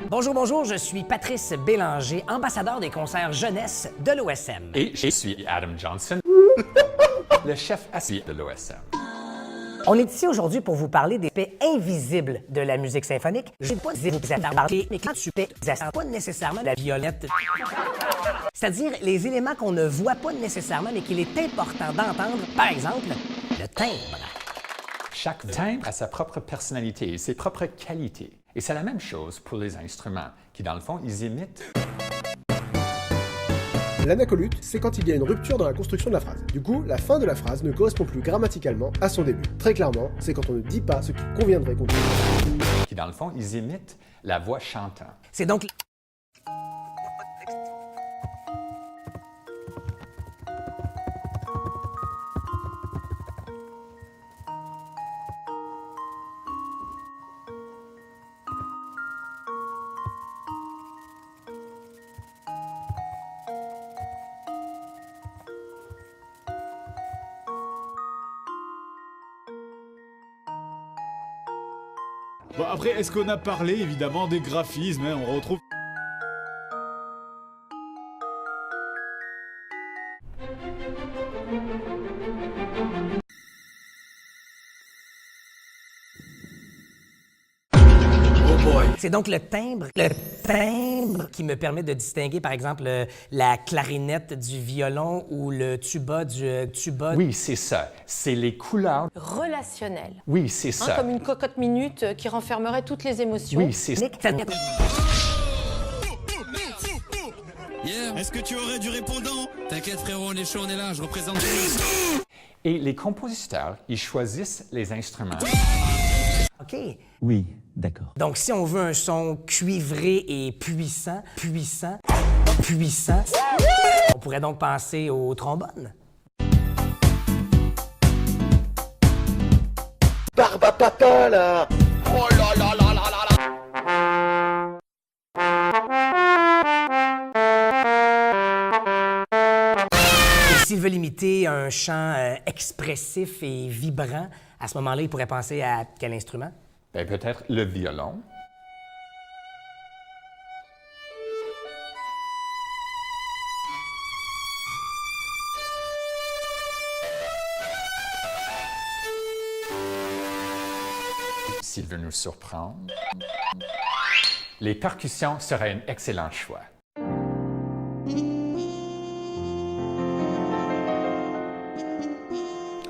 Bonjour, bonjour, je suis Patrice Bélanger, ambassadeur des concerts jeunesse de l'OSM. Et je suis Adam Johnson, le chef assis de l'OSM. On est ici aujourd'hui pour vous parler des aspects invisibles de la musique symphonique. Je ne sais pas si vous parler, mais quand tu fais, ça sent pas nécessairement la violette. C'est-à-dire les éléments qu'on ne voit pas nécessairement, mais qu'il est important d'entendre, par exemple, le timbre. Chaque timbre a sa propre personnalité et ses propres qualités. Et c'est la même chose pour les instruments, qui dans le fond, ils imitent. L'anacolute, c'est quand il y a une rupture dans la construction de la phrase. Du coup, la fin de la phrase ne correspond plus grammaticalement à son début. Très clairement, c'est quand on ne dit pas ce qui conviendrait qu'on dise. Qui dans le fond, ils imitent la voix chantante. C'est donc... Bon, après, est-ce qu'on a parlé évidemment des graphismes, hein, on retrouve... C'est donc le timbre qui me permet de distinguer, par exemple, la clarinette du violon ou le tuba du tuba. Oui, c'est ça. C'est les couleurs. Relationnel. Oui, c'est ça. Comme une cocotte minute qui renfermerait toutes les émotions. Oui, c'est ça. Yeah. Est-ce que tu aurais du répondant? T'inquiète frérot, on est chaud, on est là, je représente. Et les compositeurs, ils choisissent les instruments. OK. Oui, d'accord. Donc, si on veut un son cuivré et puissant, on pourrait donc penser au trombone. Barbe à papa, là! Oh là là là là là là. Et s'il veut imiter un chant expressif et vibrant, à ce moment-là, il pourrait penser à quel instrument? Ben, peut-être le violon. S'il veut nous surprendre. Les percussions seraient un excellent choix.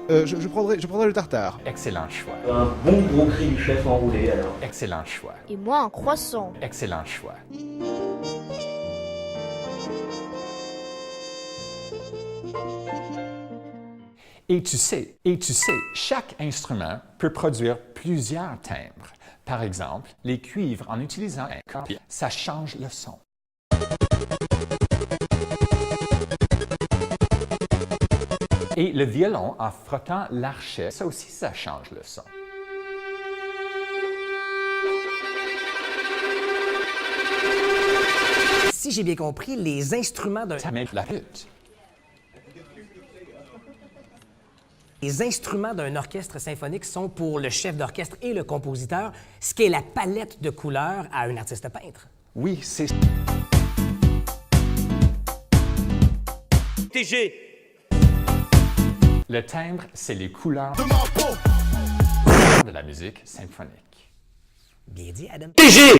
Je prendrai le tartare. Excellent choix. Un bon gros cri du chef enroulé, alors. Excellent choix. Et moi, un croissant. Excellent choix. Et tu sais, chaque instrument peut produire plusieurs timbres. Par exemple, les cuivres, en utilisant un corps, ça change le son. Et le violon, en frottant l'archet, ça aussi, ça change le son. Si j'ai bien compris, les instruments d'un... Ça met la lutte. Les instruments d'un orchestre symphonique sont pour le chef d'orchestre et le compositeur ce qu'est la palette de couleurs à un artiste peintre. Oui, c'est... TG. Le timbre, c'est les couleurs de la musique symphonique. Bien dit, Adam. TG.